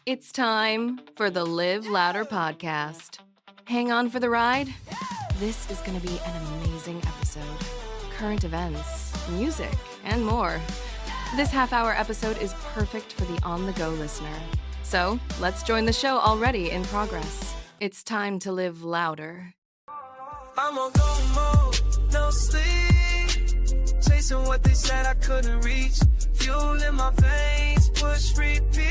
It's time for the Live Louder podcast. Hang on for the ride. This is going to be an amazing episode. Current events, music, and more. This half-hour episode is perfect for the on-the-go listener. So let's join the show already in progress. It's time to live louder. I'm on go mode, no sleep. Chasing what they said I couldn't reach. Fuel in my veins, push, repeat.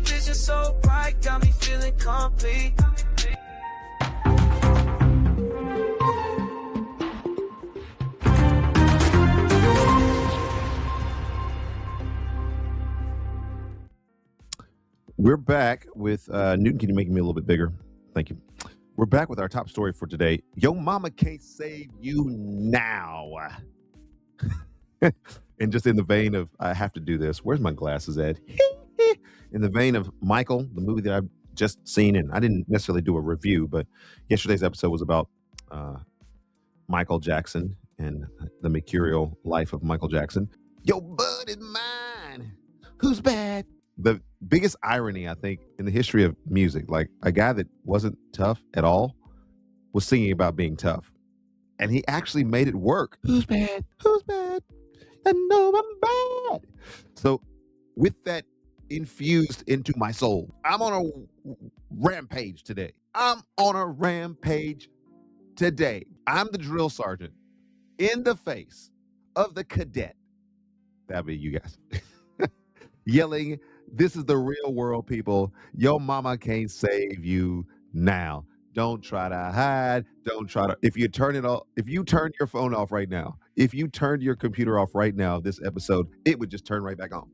Vision so bright, got me feeling complete. We're back with Newton. Can you make me a little bit bigger? Thank you. We're back with our top story for today. Yo mama can't save you now. And just in the vein of, I have to do this. Where's my glasses, Ed? In the vein of Michael, the movie that I've just seen, and I didn't necessarily do a review, but yesterday's episode was about Michael Jackson and the mercurial life of Michael Jackson. Yo bud is mine. Who's bad? The biggest irony, I think, in the history of music, like a guy that wasn't tough at all was singing about being tough. And he actually made it work. Who's bad? Who's bad? I know I'm bad. So with that infused into my soul, I'm on a rampage today. I'm the drill sergeant in the face of the cadet. That'd be you guys. Yelling, this is the real world, people. Yo mama can't save you now. Don't try to hide. Don't try to, if you turn your phone off right now, if you turned your computer off right now, this episode, it would just turn right back on.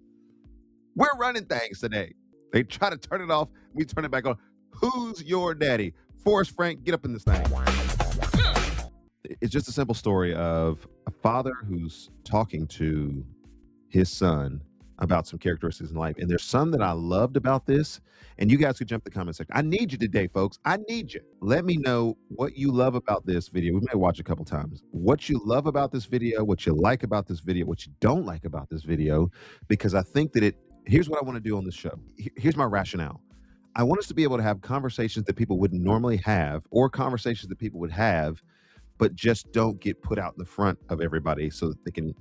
We're running things today. They try to turn it off. We turn it back on. Who's your daddy? Forrest Frank, get up in this thing. It's just a simple story of a father who's talking to his son about some characteristics in life. And there's some that I loved about this. And you guys could jump the comment section. I need you today, folks. I need you. Let me know what you love about this video. We may watch a couple times. What you love about this video, what you like about this video, what you don't like about this video, because I think that here's what I want to do on this show. Here's my rationale. I want us to be able to have conversations that people wouldn't normally have, or conversations that people would have, but just don't get put out in the front of everybody so that they can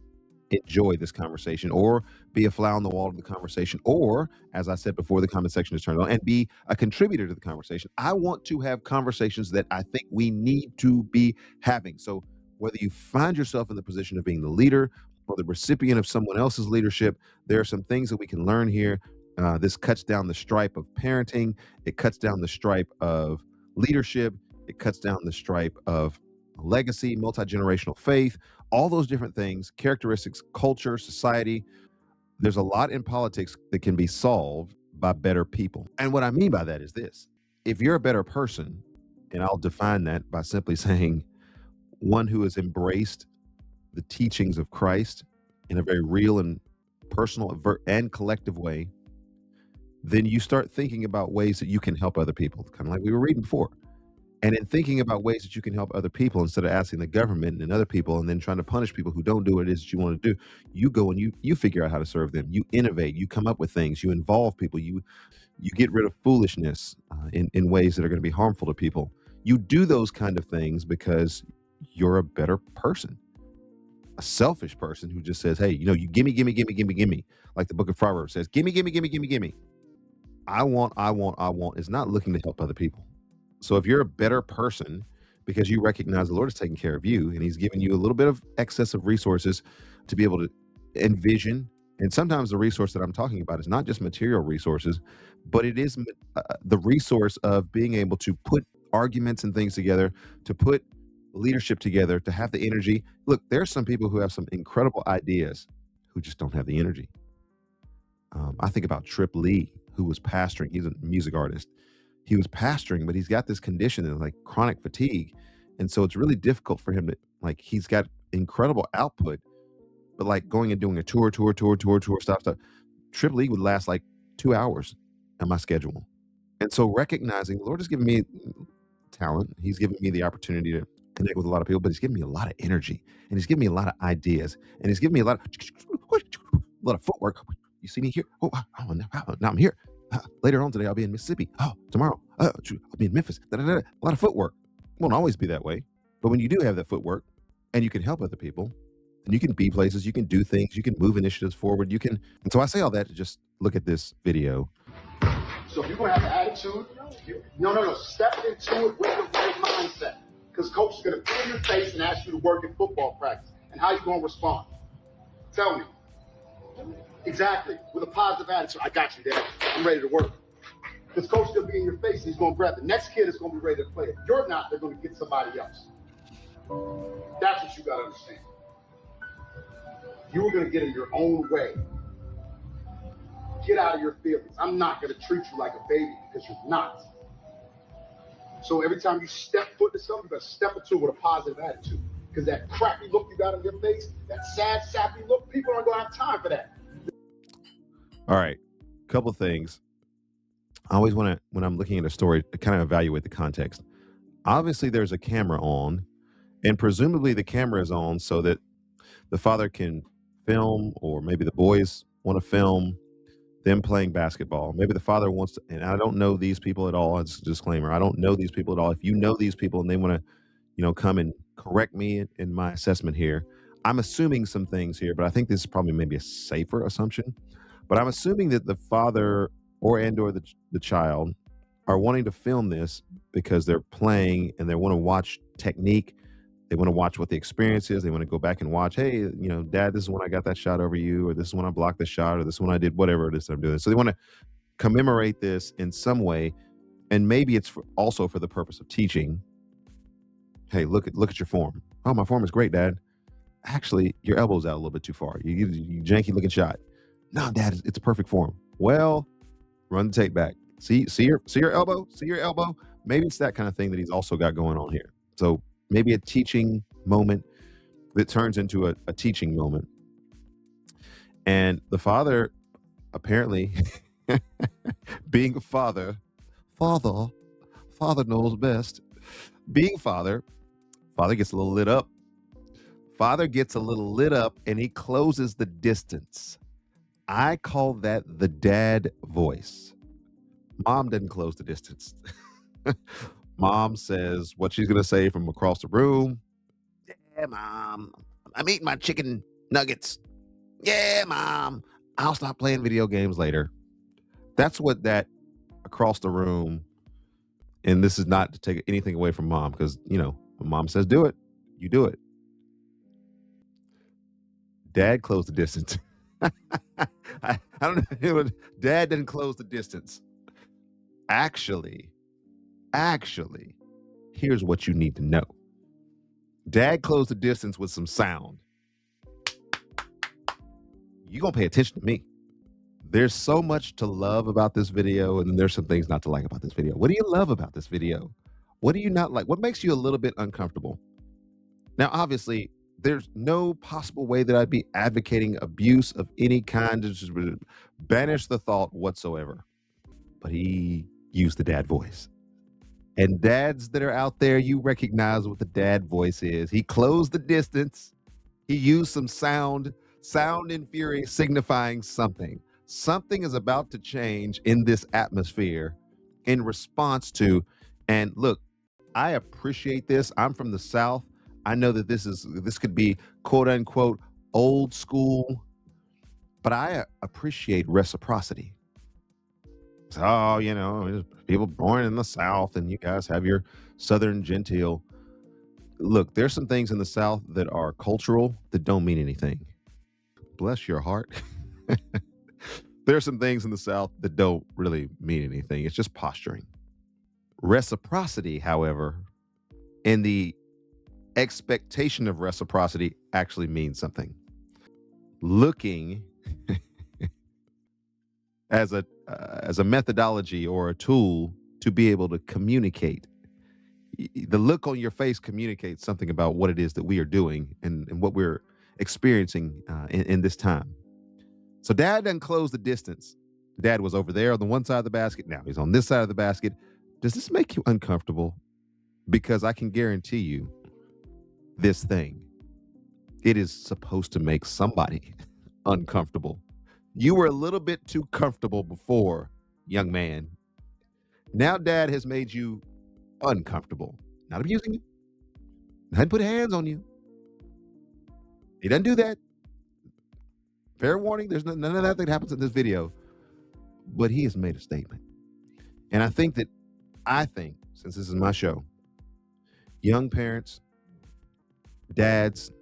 enjoy this conversation or be a fly on the wall to the conversation, or, as I said before, the comment section is turned on, and be a contributor to the conversation. I want to have conversations that I think we need to be having. So whether you find yourself in the position of being the leader or the recipient of someone else's leadership, there are some things that we can learn here. This cuts down the stripe of parenting. It cuts down the stripe of leadership. It cuts down the stripe of legacy, multi-generational faith, all those different things, characteristics, culture, society. There's a lot in politics that can be solved by better people. And what I mean by that is this. If you're a better person, and I'll define that by simply saying one who has embraced the teachings of Christ in a very real and personal and collective way, then you start thinking about ways that you can help other people, kind of like we were reading before. And in thinking about ways that you can help other people, instead of asking the government and other people and then trying to punish people who don't do what it is that you want to do, you go and you figure out how to serve them. You innovate, you come up with things, you involve people, you get rid of foolishness in ways that are going to be harmful to people. You do those kind of things because you're a better person. A selfish person who just says, hey, you gimme, like the book of Proverbs says, gimme. I want is not looking to help other people. So if you're a better person because you recognize the Lord is taking care of you and he's given you a little bit of excess of resources to be able to envision, and sometimes the resource that I'm talking about is not just material resources, but it is the resource of being able to put arguments and things together, to put leadership together, to have the energy. Look, there are some people who have some incredible ideas who just don't have the energy. I think about Trip Lee, who was pastoring. He's a music artist. He was pastoring, but he's got this condition of like chronic fatigue. And so it's really difficult for him to, like, he's got incredible output, but like going and doing a tour, stop. Trip Lee would last like 2 hours on my schedule. And so recognizing the Lord has given me talent. He's given me the opportunity to connect with a lot of people, but he's given me a lot of energy and he's given me a lot of ideas and he's given me a lot of footwork. You see me here? Oh, now I'm here. Later on today, I'll be in Mississippi. Oh, tomorrow, I'll be in Memphis. Da, da, da. A lot of footwork. It won't always be that way. But when you do have that footwork and you can help other people, and you can be places, you can do things, you can move initiatives forward. And so I say all that to just look at this video. So if you're going to have an attitude, no. Step into it with the right mindset. Because coach is going to put in your face and ask you to work in football practice. And how you going to respond? Tell me. Exactly. With a positive attitude. I got you, Dad. I'm ready to work. Because coach is going to be in your face and he's going to grab the next kid is going to be ready to play. If you're not, they're going to get somebody else. That's what you got to understand. You were going to get in your own way. Get out of your feelings. I'm not going to treat you like a baby because you're not. So every time you step foot to something, you got to step into it with a positive attitude. Because that crappy look you got on your face, that sad, sappy look, people aren't going to have time for that. All right. Couple things. I always want to, when I'm looking at a story, to kind of evaluate the context. Obviously, there's a camera on, and presumably the camera is on so that the father can film, or maybe the boys want to film them playing basketball. Maybe the father wants to, and I don't know these people at all. It's a disclaimer. I don't know these people at all. If you know these people and they want to, come and correct me in my assessment here, I'm assuming some things here, but I think this is probably maybe a safer assumption. But I'm assuming that the father or the child are wanting to film this because they're playing and they want to watch technique. They want to watch what the experience is. They want to go back and watch, hey, Dad, this is when I got that shot over you, or this is when I blocked the shot, or this is when I did whatever it is that I'm doing. So they want to commemorate this in some way. And maybe it's also for the purpose of teaching. Hey, look at your form. Oh, my form is great, Dad. Actually, your elbow's out a little bit too far. You janky looking shot. No, Dad, it's a perfect form. Well, run the tape back. See your elbow? See your elbow? Maybe it's that kind of thing that he's also got going on here. So maybe a teaching moment that turns into a teaching moment. And the father, apparently, being a father knows best. Being father gets a little lit up. Father gets a little lit up and he closes the distance. I call that the dad voice. Mom doesn't close the distance. Mom says what she's going to say from across the room. Yeah, Mom, I'm eating my chicken nuggets. Yeah, Mom, I'll stop playing video games later. That's what that across the room, and this is not to take anything away from Mom, because, when Mom says do it, you do it. Dad closed the distance. I don't know. Dad didn't close the distance. Actually, here's what you need to know. Dad closed the distance with some sound. You're going to pay attention to me. There's so much to love about this video, and there's some things not to like about this video. What do you love about this video? What do you not like? What makes you a little bit uncomfortable? Now, obviously, there's no possible way that I'd be advocating abuse of any kind. Just banish the thought whatsoever. But he used the dad voice. And dads that are out there, you recognize what the dad voice is. He closed the distance. He used some sound in fury, signifying something. Something is about to change in this atmosphere in response to, and look, I appreciate this. I'm from the South. I know that this could be quote unquote old school, but I appreciate reciprocity. So, there's people born in the South and you guys have your Southern genteel. Look, there's some things in the South that are cultural that don't mean anything. Bless your heart. There's some things in the South that don't really mean anything. It's just posturing. Reciprocity, however, and the expectation of reciprocity actually means something. Looking as a methodology or a tool to be able to communicate. The look on your face communicates something about what it is that we are doing and what we're experiencing in this time. So Dad doesn't close the distance. Dad was over there on the one side of the basket. Now he's on this side of the basket. Does this make you uncomfortable? Because I can guarantee you this thing, it is supposed to make somebody uncomfortable. You were a little bit too comfortable before young man. Now dad has made you uncomfortable. Not abusing you. Not put hands on you. He doesn't do that. Fair warning, there's none of that happens in this video. But he has made a statement. And I think, since this is my show, young parents, dads,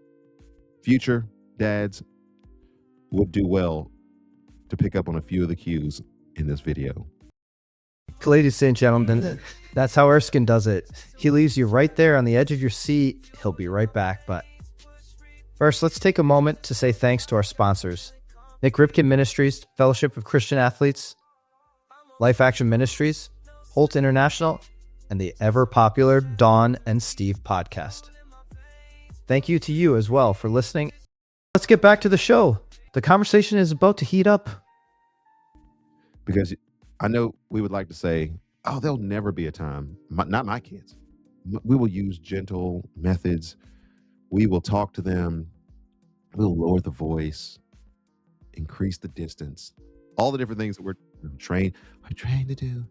future dads would do well to pick up on a few of the cues in this video. Ladies and gentlemen, that's how Erskine does it. He leaves you right there on the edge of your seat. He'll be right back. But first, let's take a moment to say thanks to our sponsors. Nick Ripken Ministries, Fellowship of Christian Athletes, Life Action Ministries, Holt International, and the ever-popular Dawn and Steve podcast. Thank you to you as well for listening. Let's get back to the show. The conversation is about to heat up. Because I know we would like to say, oh, there'll never be a time, not my kids. We will use gentle methods. We will talk to them. We'll lower the voice, increase the distance, all the different things that we're trained to do.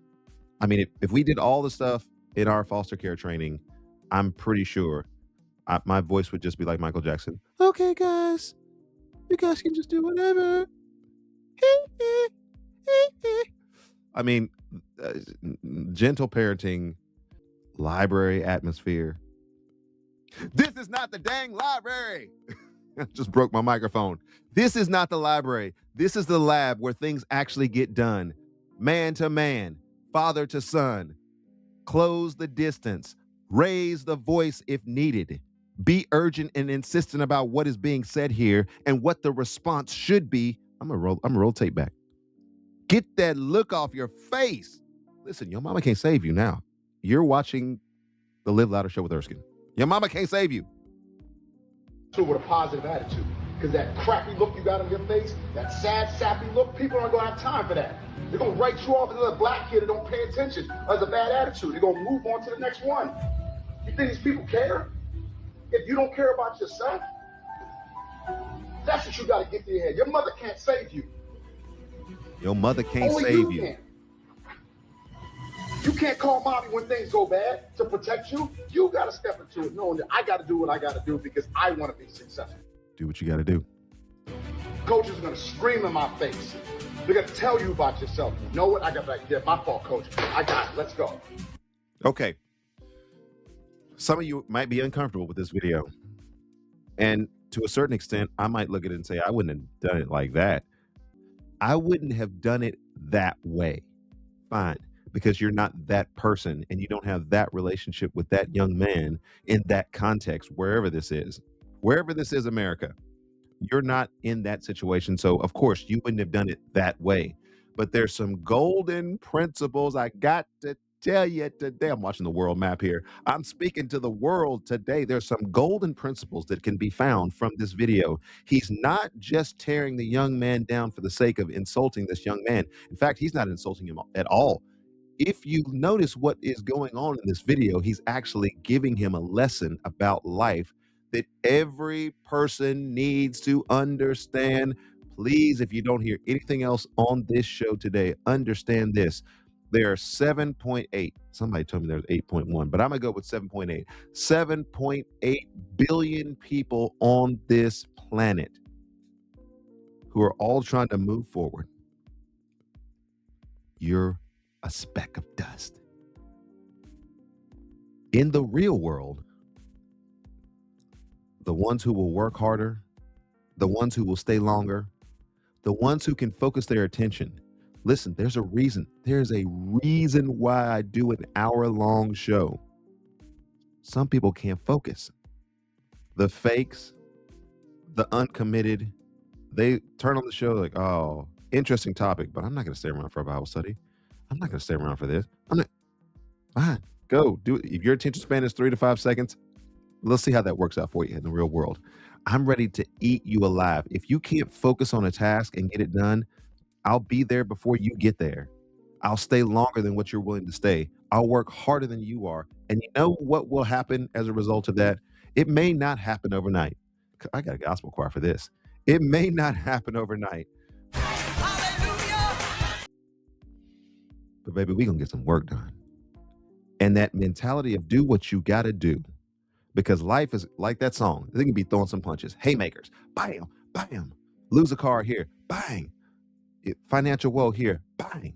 I mean, if we did all the stuff in our foster care training, I'm pretty sure my voice would just be like Michael Jackson. Okay, guys, you guys can just do whatever. I mean, gentle parenting, library atmosphere. This is not the dang library. I just broke my microphone. This is not the library. This is the lab where things actually get done. Man to man, father to son. Close the distance. Raise the voice if needed. Be urgent and insistent about what is being said here and what the response should be. I'm gonna roll tape back. Get that look off your face. Listen, your mama can't save you now. You're watching the Live Louder Show with Erskine. Your mama can't save you. With a positive attitude. Because that crappy look you got on your face, that sad, sappy look, people aren't going to have time for that. They're going to write you off as a black kid that don't pay attention, as a bad attitude. They're going to move on to the next one. You think these people care? If you don't care about yourself, that's what you got to get to your head. Your mother can't save you. Your mother can't Only save you. you. Can. You can't call mommy when things go bad to protect you. You got to step into it knowing that I got to do what I got to do because I want to be successful. Do what you got to do. Coaches are going to scream in my face. They're going to tell you about yourself. You know what? I got that. Yeah, my fault, coach. I got it. Let's go. Okay. Some of you might be uncomfortable with this video. And to a certain extent, I might look at it and say, I wouldn't have done it like that. I wouldn't have done it that way. Fine. Because you're not that person and you don't have that relationship with that young man in that context, wherever this is, America, you're not in that situation. So of course you wouldn't have done it that way, but there's some golden principles. I got to tell you today, I'm watching the world map here. I'm speaking to the world today. There's some golden principles that can be found from this video. He's not just tearing the young man down for the sake of insulting this young man. In fact, he's not insulting him at all. If you notice what is going on in this video, he's actually giving him a lesson about life that every person needs to understand. Please, if you don't hear anything else on this show today, understand this. There are 7.8. Somebody told me there's 8.1, but I'm going to go with 7.8. 7.8 billion people on this planet who are all trying to move forward. You're a speck of dust. In the real world, the ones who will work harder, the ones who will stay longer, the ones who can focus their attention. Listen, there's a reason. There's a reason why I do an hour-long show. Some people can't focus. The fakes, the uncommitted, they turn on the show like, oh, interesting topic, but I'm not going to stay around for a Bible study. I'm not going to stay around for this. Fine, go do it. If your attention span is 3 to 5 seconds, let's see how that works out for you in the real world. I'm ready to eat you alive. If you can't focus on a task and get it done, I'll be there before you get there. I'll stay longer than what you're willing to stay. I'll work harder than you are. And you know what will happen as a result of that? It may not happen overnight. I got a gospel choir for this. It may not happen overnight. but baby, we gonna get some work done. And that mentality of do what you gotta do, because life is like that song. They can be throwing some punches, haymakers, bam, bam. Lose a car here, bang. Financial woe here, bang.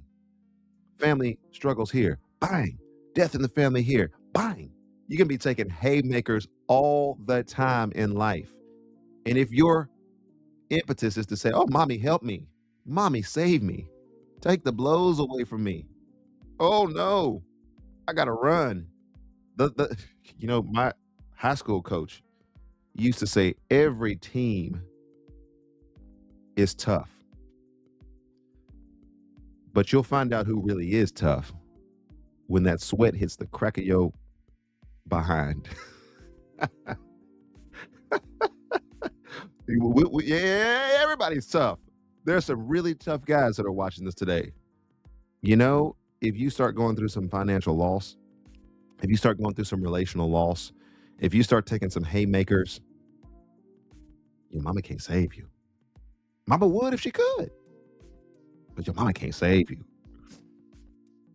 Family struggles here, bang. Death in the family here, bang. You can be taking haymakers all the time in life. And if your impetus is to say, oh, mommy, help me. Mommy, save me. Take the blows away from me. Oh, no, I got to run. My high school coach used to say every team is tough, but you'll find out who really is tough when that sweat hits the crack of your behind. Yeah, everybody's tough. There's some really tough guys that are watching this today. If you start going through some financial loss, if you start going through some relational loss, if you start taking some haymakers, your mama can't save you. Mama would if she could, but your mama can't save you.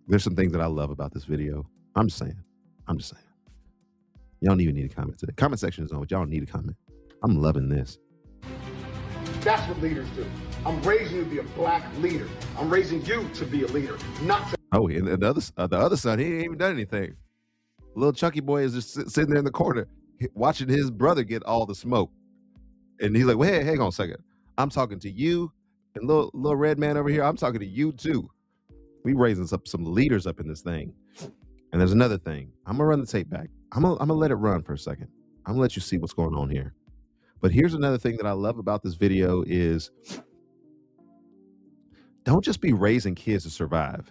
There's some things that I love about this video. I'm just saying. Y'all don't even need a comment today. Comment section is on, but y'all don't need a comment. I'm loving this. That's what leaders do. I'm raising you to be a black leader. I'm raising you to be a leader, not to. Oh, and the other son, he ain't even done anything. Little Chucky boy is just sitting there in the corner watching his brother get all the smoke. And he's like, well, hey, hang on a second. I'm talking to you and little red man over here. I'm talking to you too. We raising some leaders up in this thing. And there's another thing. I'm gonna run the tape back. I'm gonna let it run for a second. I'm gonna let you see what's going on here. But here's another thing that I love about this video is don't just be raising kids to survive.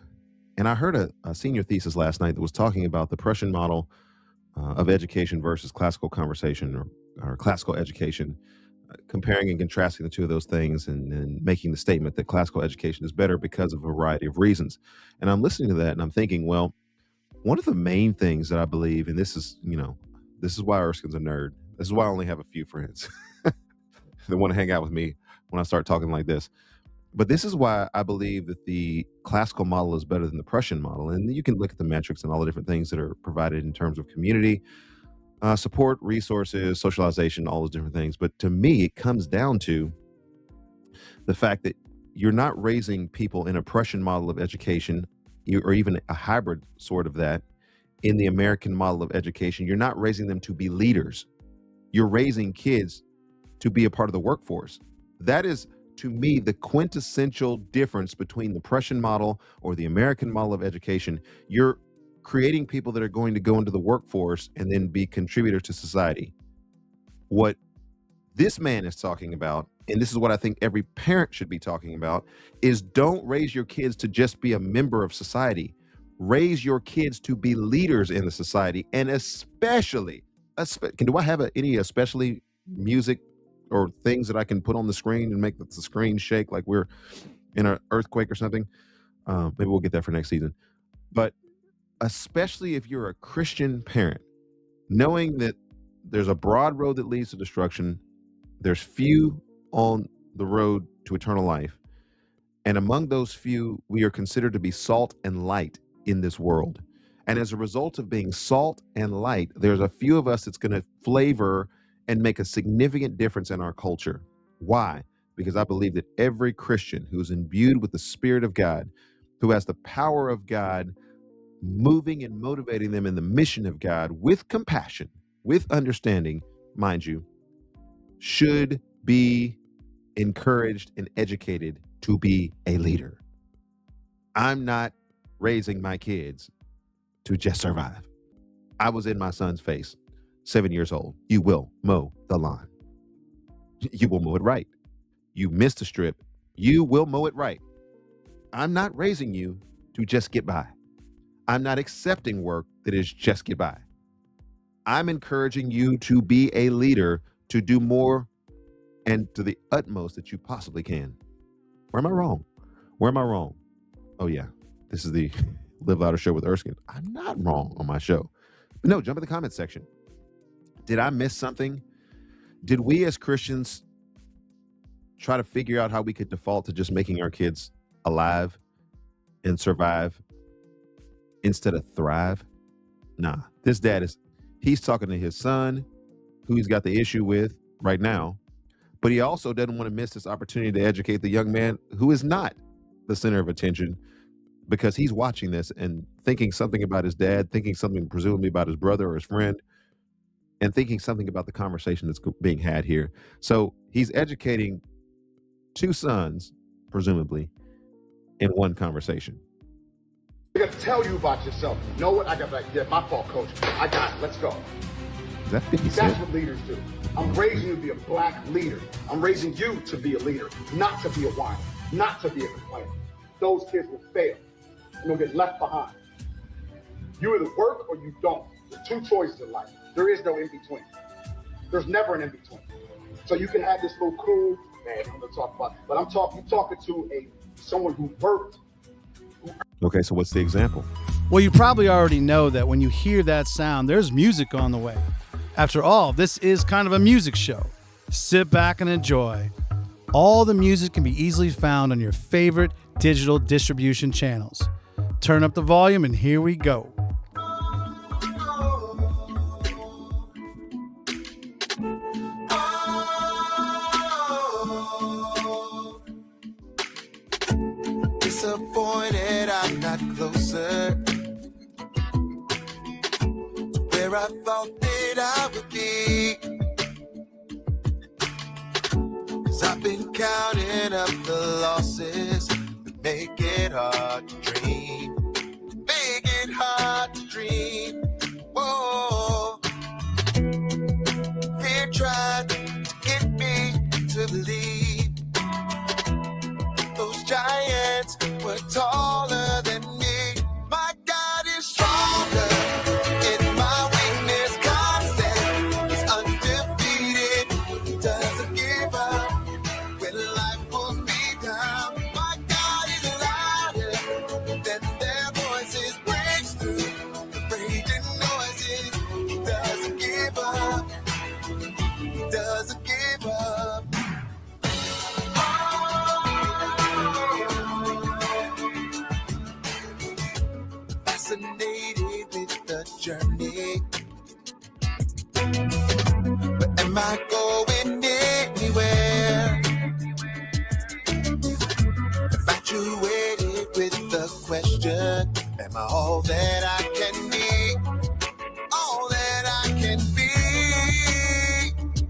And I heard a senior thesis last night that was talking about the Prussian model of education versus classical conversation or classical education, comparing and contrasting the two of those things and making the statement that classical education is better because of a variety of reasons. And I'm listening to that and I'm thinking, well, one of the main things that I believe, and this is why Erskine's a nerd. This is why I only have a few friends that want to hang out with me when I start talking like this. But this is why I believe that the classical model is better than the Prussian model. And you can look at the metrics and all the different things that are provided in terms of community, support, resources, socialization, all those different things. But to me, it comes down to the fact that you're not raising people in a Prussian model of education or even a hybrid sort of that in the American model of education. You're not raising them to be leaders. You're raising kids to be a part of the workforce. That is, to me, the quintessential difference between the Prussian model or the American model of education. You're creating people that are going to go into the workforce and then be contributors to society. What this man is talking about, and this is what I think every parent should be talking about, is don't raise your kids to just be a member of society. Raise your kids to be leaders in the society, and especially, do I have any especially music or things that I can put on the screen and make the screen shake like we're in an earthquake or something? Maybe we'll get that for next season. But especially if you're a Christian parent, knowing that there's a broad road that leads to destruction, there's few on the road to eternal life, and among those few, we are considered to be salt and light in this world. And as a result of being salt and light, there's a few of us that's going to flavor and make a significant difference in our culture. Why? Because I believe that every Christian who is imbued with the Spirit of God, who has the power of God moving and motivating them in the mission of God with compassion, with understanding, mind you, should be encouraged and educated to be a leader. I'm not raising my kids to just survive. I was in my son's face, 7 years old. You will mow the lawn. You will mow it right. You missed a strip. You will mow it right. I'm not raising you to just get by. I'm not accepting work that is just get by. I'm encouraging you to be a leader, to do more and to the utmost that you possibly can. Where am I wrong? Where am I wrong? Oh yeah, this is the Live Louder show with Erskine. I'm not wrong on my show. But no, jump in the comment section. Did I miss something? Did we as Christians try to figure out how we could default to just making our kids alive and survive instead of thrive? Nah, this dad he's talking to his son, who he's got the issue with right now, but he also doesn't want to miss this opportunity to educate the young man who is not the center of attention, because he's watching this and thinking something about his dad, thinking something presumably about his brother or his friend, and thinking something about the conversation that's being had here. So he's educating two sons, presumably, in one conversation. I got to tell you about yourself. You know what? I got that. Yeah, my fault, coach. I got it. Let's go. Is that 50 That's Cent? what leaders do. I'm raising you to be a black leader. I'm raising you to be a leader, not to be a whiner, not to be a complainer. Those kids will fail and they'll get left behind. You either work or you don't. There's two choices in life. There is no in between. There's never an in between. So you can have this little cool, man, I'm gonna talk about, but you're talking to someone who worked. Okay, so what's the example? Well, you probably already know that when you hear that sound, there's music on the way. After all, this is kind of a music show. Sit back and enjoy. All the music can be easily found on your favorite digital distribution channels. Turn up the volume and here we go. Disappointed I'm not closer to where I thought that I would be. 'Cause I've been counting up the losses that make it hard to dream. Make it hard to dream. Whoa. Fear tried to get me to believe those giants were taller than me. My God is stronger. In my weakness, constant. He's undefeated. He doesn't give up when life pulls me down. My God is louder than their voices. Breaks through the raging noises. He doesn't give up. He doesn't give up. Fascinated with the journey, but am I going anywhere? Infatuated with the question, am I all that I can be? All that I can be,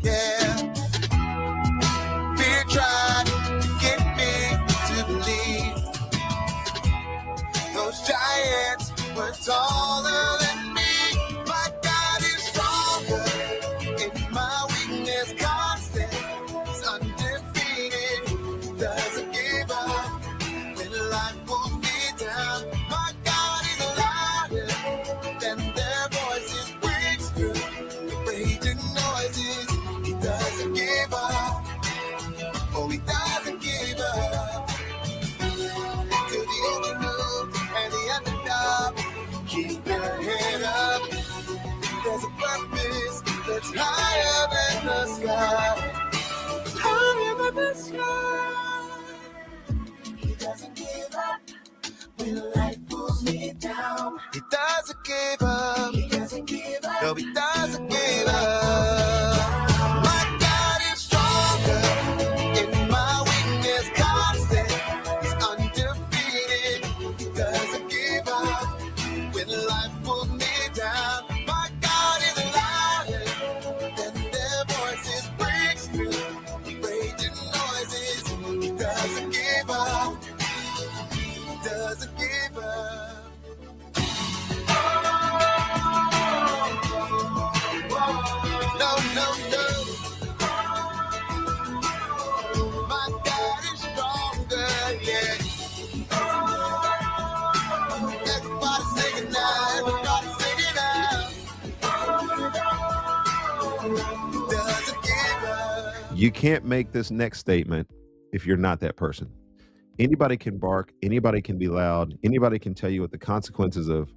yeah. Fear tried to get me to believe those giants were taller than me. My God is stronger. In my weakness, constant. He's undefeated. Doesn't give up when life pulls me down. My God is louder than their voices. Breaks through the raging noises. He doesn't give up. Oh, he doesn't give up. To the overlooked and the underdog, keep your head up. There's a purpose that's higher than the sky. Higher than the sky. He doesn't give up when life pulls me down. He doesn't give up. He doesn't give up. No, he doesn't give up. My God is stronger. In my weakness, constant. He's undefeated. He doesn't give up when life pulls me down. My God is louder than their voices. Breaks through the raging noises. He doesn't give up. He doesn't give up. No, no, no. My God is stronger, yeah. Everybody sing it now. Everybody sing it now. Doesn't give up. You can't make this next statement if you're not that person. Anybody can bark, anybody can be loud, anybody can tell you what the consequences of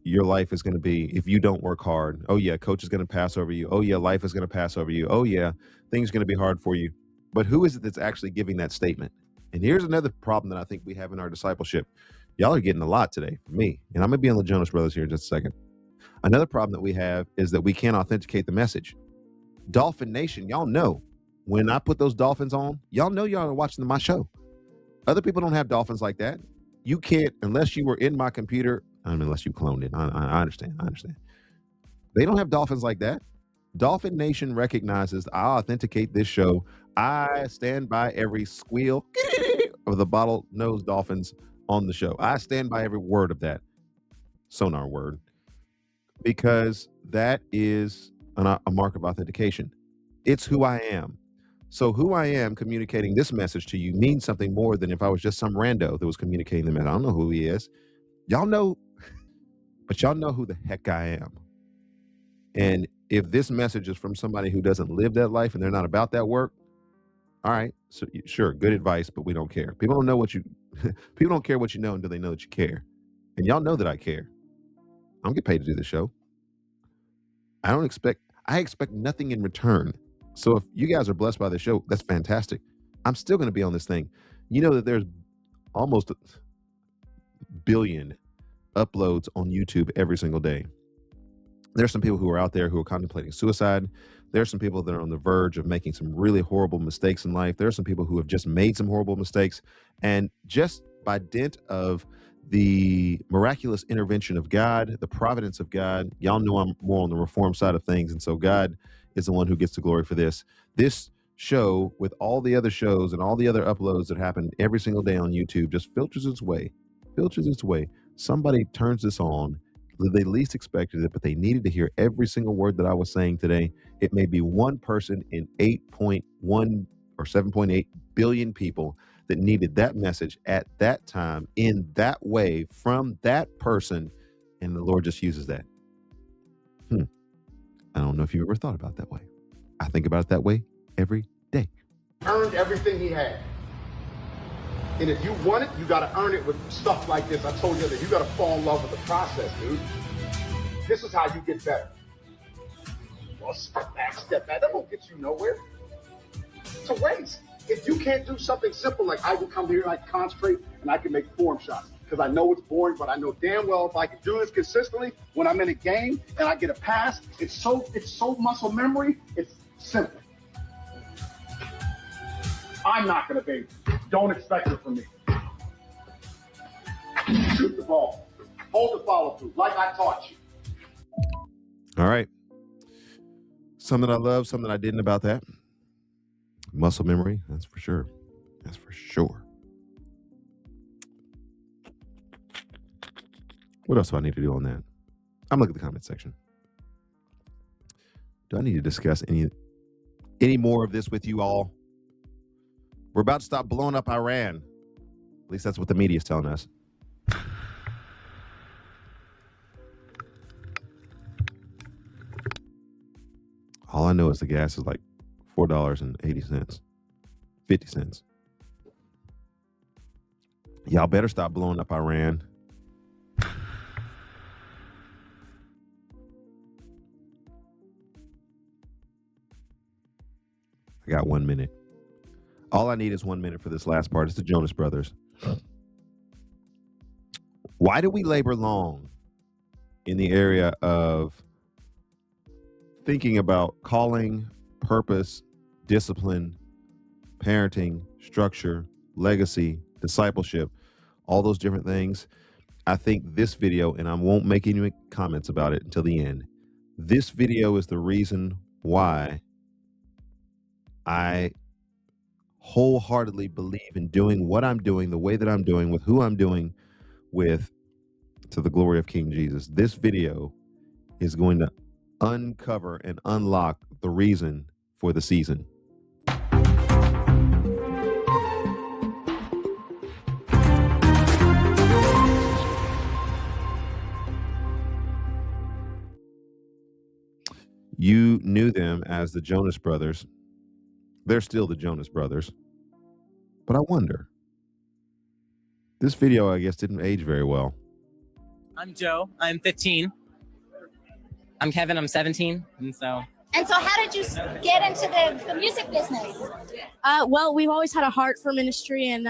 your life is going to be if you don't work hard. Oh yeah, coach is going to pass over you. Oh yeah, life is going to pass over you. Oh yeah, things are going to be hard for you. But who is it that's actually giving that statement? And here's another problem that I think we have in our discipleship. Y'all are getting a lot today from me. And I'm going to be on the Jonas Brothers here in just a second. Another problem that we have is that we can't authenticate the message. Dolphin Nation, y'all know when I put those dolphins on, y'all know y'all are watching my show. Other people don't have dolphins like that. You can't, unless you were in my computer, unless you cloned it. I understand. They don't have dolphins like that. Dolphin Nation recognizes I authenticate this show. I stand by every squeal of the bottlenose dolphins on the show. I stand by every word of that sonar word because that is a mark of authentication. It's who I am. So who I am communicating this message to you means something more than if I was just some rando that was communicating the message. I don't know who he is. Y'all know, but y'all know who the heck I am. And if this message is from somebody who doesn't live that life and they're not about that work, all right, so sure, good advice, but we don't care. People don't know what you, people don't care what you know until they know that you care. And y'all know that I care. I don't get paid to do the show. I expect nothing in return. So if you guys are blessed by the show, that's fantastic. I'm still going to be on this thing. You know that there's almost a billion uploads on YouTube every single day. There's some people who are out there who are contemplating suicide. There's some people that are on the verge of making some really horrible mistakes in life. There's some people who have just made some horrible mistakes. And just by dint of the miraculous intervention of God, the providence of God, y'all know I'm more on the reform side of things. And so God is the one who gets the glory for this. This show, with all the other shows and all the other uploads that happen every single day on YouTube, just filters its way. Somebody turns this on. They least expected it, but they needed to hear every single word that I was saying today. It may be one person in 8.1 or 7.8 billion people that needed that message at that time in that way from that person, and the Lord just uses that. I don't know if you ever thought about it that way. I think about it that way every day. Earned everything he had. And if you want it, you got to earn it with stuff like this. I told you that you got to fall in love with the process, dude. This is how you get better. Well, step back. That won't get you nowhere. It's a waste. If you can't do something simple, like I can come here and I can concentrate and I can make form shots, because I know it's boring, but I know damn well if I can do this consistently when I'm in a game and I get a pass, it's so muscle memory, it's simple. I'm not going to be. Don't expect it from me. Shoot the ball. Hold the follow through, like I taught you. All right. Something I love, something I didn't about that. Muscle memory, that's for sure. That's for sure. What else do I need to do on that? I'm looking at the comment section. Do I need to discuss any more of this with you all? We're about to stop blowing up Iran. At least that's what the media is telling us. All I know is the gas is like $4.80, 50 cents. Y'all better stop blowing up Iran. I got 1 minute. All I need is 1 minute for this last part. It's the Jonas Brothers. Why do we labor long in the area of thinking about calling, purpose, discipline, parenting, structure, legacy, discipleship, all those different things? I think this video, and I won't make any comments about it until the end, this video is the reason why I wholeheartedly believe in doing what I'm doing, the way that I'm doing, with who I'm doing with, to the glory of King Jesus. This video is going to uncover and unlock the reason for the season. You knew them as the Jonas Brothers. They're still the Jonas Brothers. But I wonder, this video, I guess, didn't age very well. I'm Joe. I'm 15. I'm Kevin. I'm 17. And so how did you get into the music business? Well, we've always had a heart for ministry, and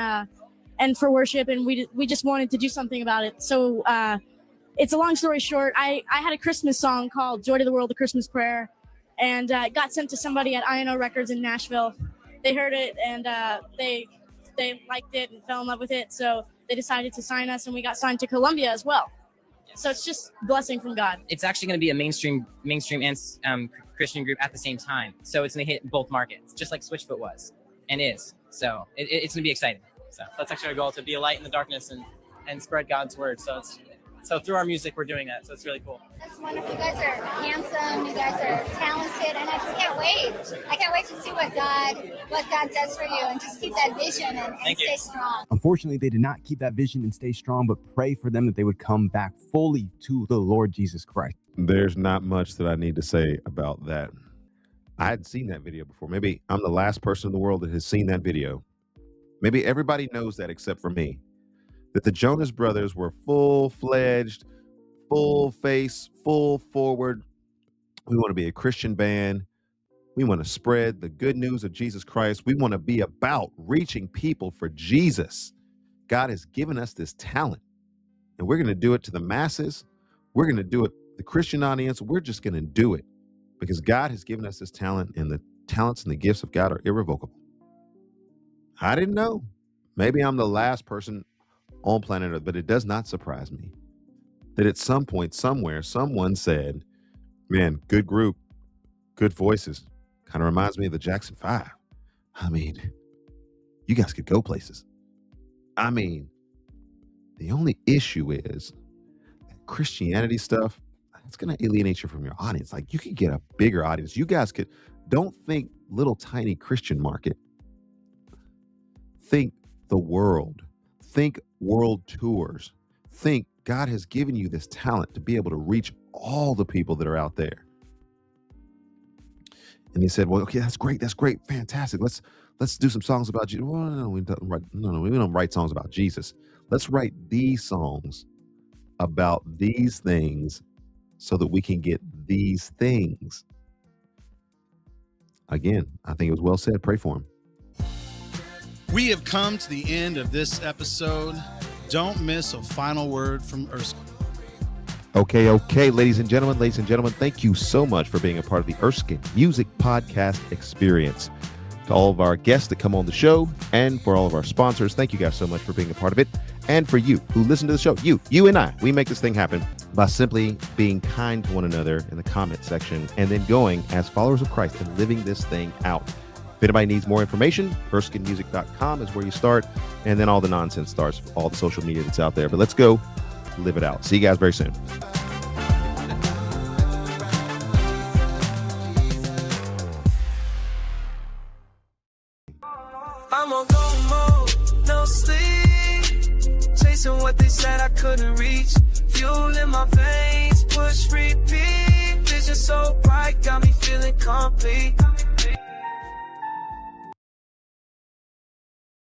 and for worship, and we just wanted to do something about it. So it's a long story short. I had a Christmas song called Joy to the World, the Christmas Prayer, and it got sent to somebody at INO Records in Nashville. They heard it, and they liked it and fell in love with it, so they decided to sign us, and we got signed to Columbia as well. So it's just a blessing from God. It's actually going to be a mainstream and Christian group at the same time. So it's going to hit both markets, just like Switchfoot was and is. So it's going to be exciting. So that's actually our goal, to be a light in the darkness and spread God's word. So through our music, we're doing that. So it's really cool. That's wonderful. You guys are handsome. You guys are talented, and I just can't wait. I can't wait to see what God does for you, and just keep that vision and stay strong. Unfortunately, they did not keep that vision and stay strong, but pray for them that they would come back fully to the Lord Jesus Christ. There's not much that I need to say about that. I hadn't seen that video before. Maybe I'm the last person in the world that has seen that video. Maybe everybody knows that except for me. That the Jonas Brothers were full-fledged, full face, full forward. We want to be a Christian band. We want to spread the good news of Jesus Christ. We want to be about reaching people for Jesus. God has given us this talent, and we're going to do it to the masses. We're going to do it the Christian audience. We're just going to do it because God has given us this talent, and the talents and the gifts of God are irrevocable. I didn't know. Maybe I'm the last person on planet Earth, but it does not surprise me that at some point, somewhere, someone said, man, good group, good voices. Kind of reminds me of the Jackson 5. I mean, you guys could go places. I mean, the only issue is that Christianity stuff, it's going to alienate you from your audience. Like, you could get a bigger audience. You guys could, don't think little tiny Christian market. Think the world. Think world tours. Think God has given you this talent to be able to reach all the people that are out there. And they said, well, okay, that's great. That's great. Fantastic. Let's do some songs about Jesus. Well, no, we don't write songs about Jesus. Let's write these songs about these things so that we can get these things. Again, I think it was well said. Pray for him. We have come to the end of this episode. Don't miss a final word from Erskine. Okay, ladies and gentlemen, thank you so much for being a part of the Erskine Music Podcast experience. To all of our guests that come on the show and for all of our sponsors, thank you guys so much for being a part of it. And for you who listen to the show, you and I, we make this thing happen by simply being kind to one another in the comment section and then going as followers of Christ and living this thing out. If anybody needs more information, ErskineMusic.com is where you start, and then all the nonsense starts, all the social media that's out there. But let's go live it out. See you guys very soon. I'm on go mode, no sleep. Chasing what they said I couldn't reach. Fuel in my veins, push, repeat. Vision so bright, got me feeling complete.